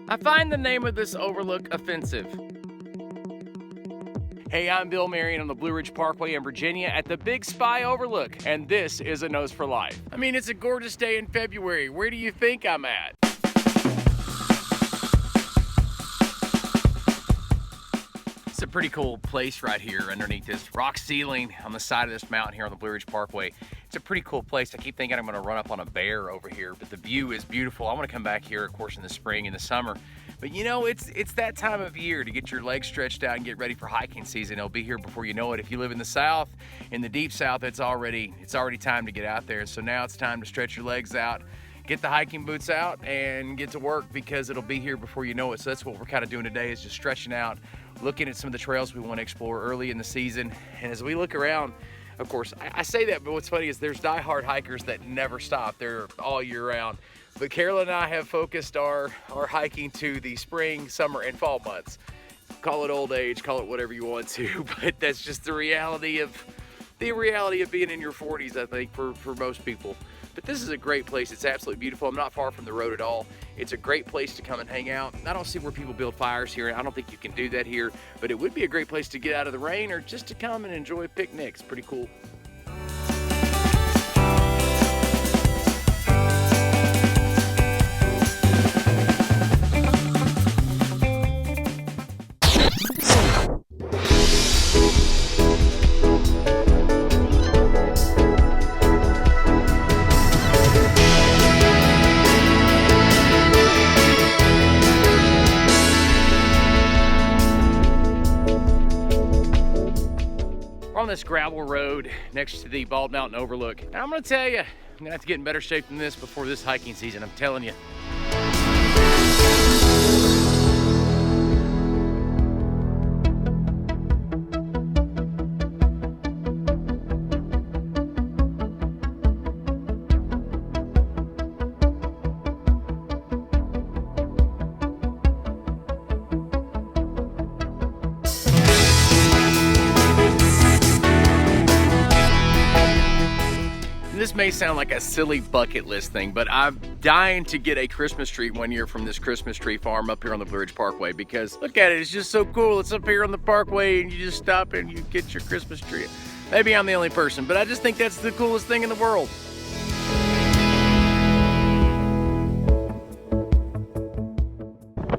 I find the name of this overlook offensive. Hey, I'm Bill Marion on the Blue Ridge Parkway in Virginia at the Big Spy Overlook, and this is A Nose for Life. I mean, it's a gorgeous day in February. Where do you think I'm at? It's a pretty cool place right here underneath this rock ceiling on the side of this mountain here on the Blue Ridge Parkway. It's a pretty cool place. I keep thinking I'm gonna run up on a bear over here, but the view is beautiful. I wanna come back here, of course, in the spring and the summer. But you know, it's that time of year to get your legs stretched out and get ready for hiking season. It'll be here before you know it. If you live in the South, in the deep South, it's already time to get out there. So now it's time to stretch your legs out, get the hiking boots out, and get to work because it'll be here before you know it. So that's what we're kind of doing today, is just stretching out, looking at some of the trails we want to explore early in the season. And as we look around, of course, I say that, but what's funny is there's diehard hikers that never stop. They're all year round. But Carolyn and I have focused our hiking to the spring, summer, and fall months. Call it old age, call it whatever you want to, but that's just the reality of being in your 40s, I think, for most people. But this is a great place. It's absolutely beautiful. I'm not far from the road at all. It's a great place to come and hang out. I don't see where people build fires here. I don't think you can do that here, but it would be a great place to get out of the rain or just to come and enjoy picnics. Pretty cool. On this gravel road next to the Bald Mountain Overlook. And I'm gonna tell you, I'm gonna have to get in better shape than this before this hiking season, I'm telling you. This may sound like a silly bucket list thing, but I'm dying to get a Christmas tree one year from this Christmas tree farm up here on the Blue Ridge Parkway, because look at it, it's just so cool. It's up here on the parkway and you just stop and you get your Christmas tree. Maybe I'm the only person, but I just think that's the coolest thing in the world.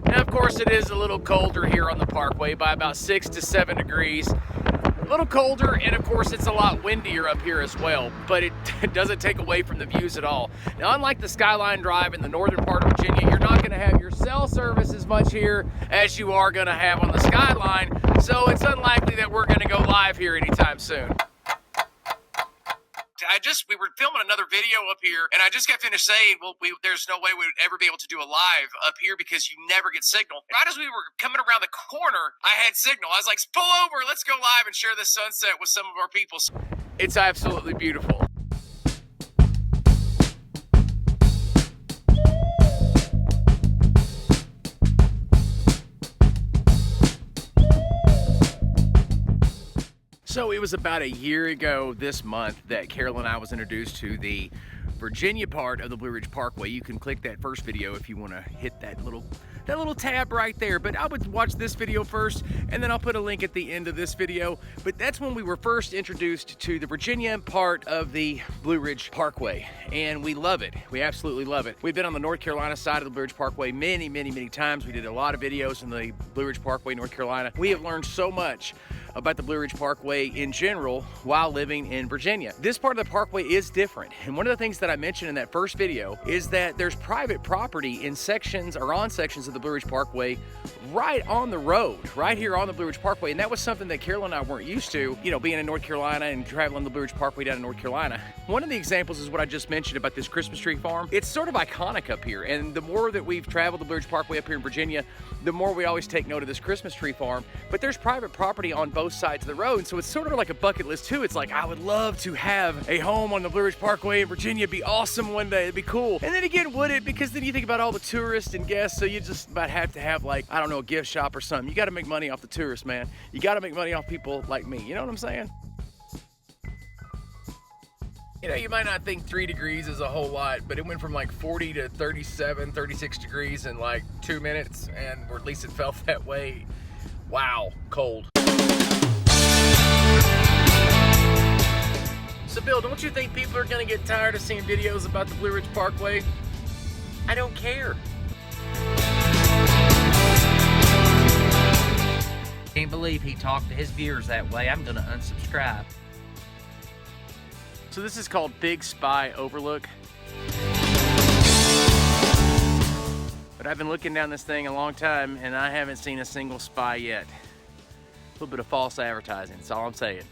Now, of course, it is a little colder here on the parkway by about 6 to 7 degrees. A little colder, and of course it's a lot windier up here as well, but it doesn't take away from the views at all. Now, unlike the Skyline Drive in the northern part of Virginia, you're not going to have your cell service as much here as you are going to have on the Skyline, so it's unlikely that we're going to go live here anytime soon. We were filming another video up here, and I just got finished saying, well, there's no way we would ever be able to do a live up here because you never get signal. Right as we were coming around the corner, I had signal. I was like, pull over, let's go live and share this sunset with some of our people. It's absolutely beautiful. So it was about a year ago this month that Carol and I was introduced to the Virginia part of the Blue Ridge Parkway. You can click that first video if you want to hit that little tab right there. But I would watch this video first, and then I'll put a link at the end of this video. But that's when we were first introduced to the Virginia part of the Blue Ridge Parkway, and we love it. We absolutely love it. We've been on the North Carolina side of the Blue Ridge Parkway many, many, many times. We did a lot of videos in the Blue Ridge Parkway, North Carolina. We have learned so much about the Blue Ridge Parkway in general while living in Virginia. This part of the parkway is different, and one of the things that I mentioned in that first video is that there's private property in sections or on sections of the Blue Ridge Parkway right on the road, right here on the Blue Ridge Parkway, and that was something that Carol and I weren't used to, you know, being in North Carolina and traveling the Blue Ridge Parkway down in North Carolina. One of the examples is what I just mentioned about this Christmas tree farm. It's sort of iconic up here, and the more that we've traveled the Blue Ridge Parkway up here in Virginia, the more we always take note of this Christmas tree farm. But there's private property on both sides of the road, so it's sort of like a bucket list too. It's like, I would love to have a home on the Blue Ridge Parkway in Virginia. It'd be awesome one day, it'd be cool. And then again, would it? Because then you think about all the tourists and guests, so you just about have to have, like, I don't know, a gift shop or something. You gotta make money off the tourists, man. You gotta make money off people like me, you know what I'm saying? You know, you might not think 3 degrees is a whole lot, but it went from like 40 to 37, 36 degrees in like 2 minutes, or at least it felt that way. Wow, cold. So Bill, don't you think people are gonna get tired of seeing videos about the Blue Ridge Parkway? I don't care. Can't believe he talked to his viewers that way. I'm gonna unsubscribe. So this is called Big Spy Overlook. But I've been looking down this thing a long time and I haven't seen a single spy yet. A little bit of false advertising, that's all I'm saying.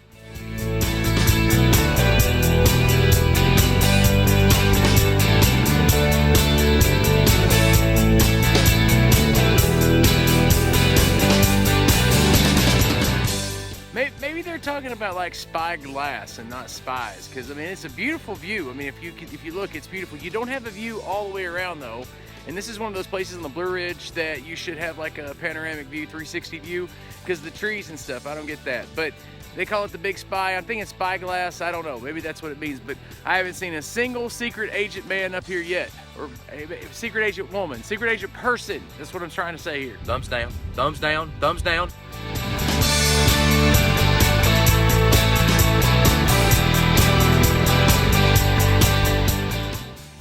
Maybe they're talking about like spy glass and not spies, because I mean it's a beautiful view. I mean if you look, it's beautiful. You don't have a view all the way around though, and this is one of those places on the Blue Ridge that you should have like a panoramic view, 360 view, because the trees and stuff. I don't get that, but they call it the Big Spy. I'm thinking spy glass. I don't know. Maybe that's what it means, but I haven't seen a single secret agent man up here yet, or a secret agent woman, secret agent person. That's what I'm trying to say here. Thumbs down, thumbs down, thumbs down.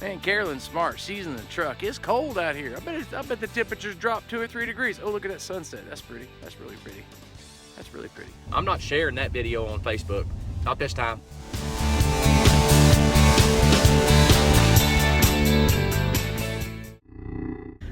Man, Carolyn's smart. She's in the truck. It's cold out here. I bet the temperatures dropped 2 or 3 degrees. Oh, look at that sunset. That's pretty. That's really pretty. That's really pretty. I'm not sharing that video on Facebook. Not this time.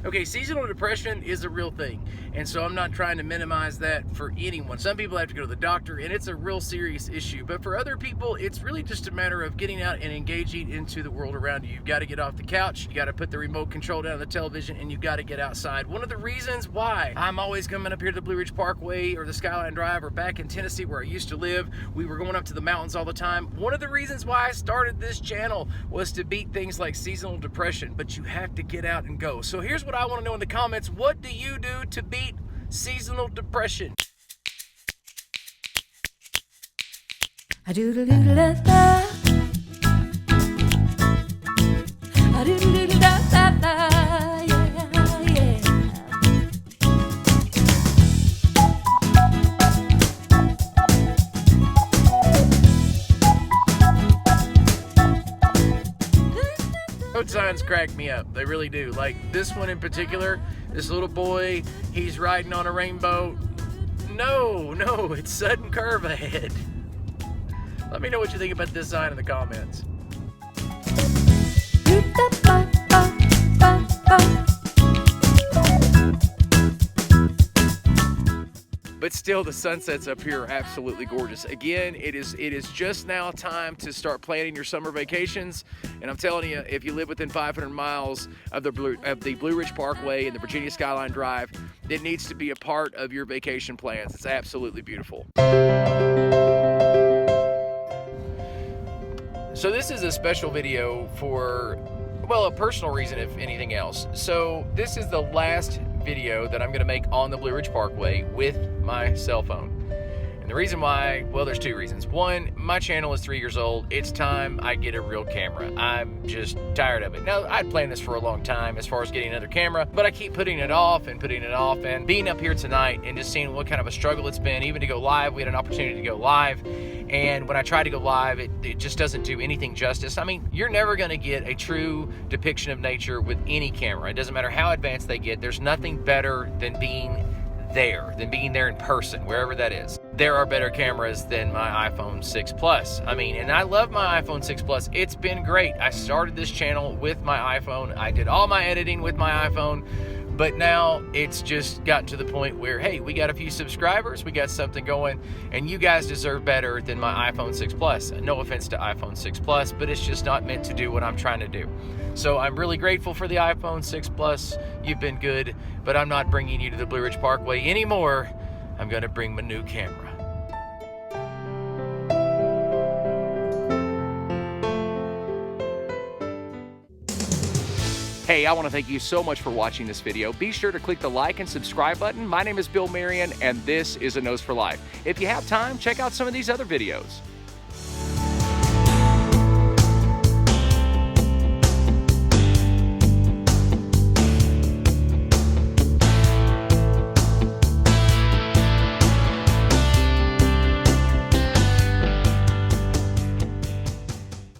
Okay, seasonal depression is a real thing, and so I'm not trying to minimize that for anyone. Some people have to go to the doctor, and it's a real serious issue, but for other people, it's really just a matter of getting out and engaging into the world around you. You've got to get off the couch, you got to put the remote control down on the television, and you've got to get outside. One of the reasons why I'm always coming up here to the Blue Ridge Parkway or the Skyline Drive, or back in Tennessee where I used to live, we were going up to the mountains all the time. One of the reasons why I started this channel was to beat things like seasonal depression, but you have to get out and go. So here's what I want to know in the comments. What do you do to beat seasonal depression? I do do do da da. I do do do da da da. Yeah, yeah. Road signs crack me up. They really do. Like this one in particular, this little boy, he's riding on a rainbow. No, it's sudden curve ahead. Let me know what you think about this sign in the comments. But still, the sunsets up here are absolutely gorgeous. Again, it is just now time to start planning your summer vacations. And I'm telling you, if you live within 500 miles of the Blue Ridge Parkway and the Virginia Skyline Drive, it needs to be a part of your vacation plans. It's absolutely beautiful. So this is a special video for, well, a personal reason if anything else. So this is the last video that I'm gonna make on the Blue Ridge Parkway with my cell phone. And the reason why, well, there's 2 reasons. One, my channel is 3 years old. It's time I get a real camera. I'm just tired of it. Now, I'd planned this for a long time as far as getting another camera, but I keep putting it off and putting it off, and being up here tonight and just seeing what kind of a struggle it's been, even to go live. We had an opportunity to go live, and when I try to go live, it just doesn't do anything justice. I mean, you're never gonna get a true depiction of nature with any camera. It doesn't matter how advanced they get. There's nothing better than being there in person, wherever that is. There are better cameras than my iPhone 6 Plus. I mean, and I love my iPhone 6 Plus. It's been great. I started this channel with my iPhone. I did all my editing with my iPhone, but now it's just gotten to the point where, hey, we got a few subscribers, we got something going, and you guys deserve better than my iPhone 6 Plus. No offense to iPhone 6 Plus, but it's just not meant to do what I'm trying to do. So I'm really grateful for the iPhone 6 Plus. You've been good, but I'm not bringing you to the Blue Ridge Parkway anymore. I'm gonna bring my new camera. Hey, I want to thank you so much for watching this video. Be sure to click the like and subscribe button. My name is Bill Marion, and this is A Nose for Life. If you have time, check out some of these other videos.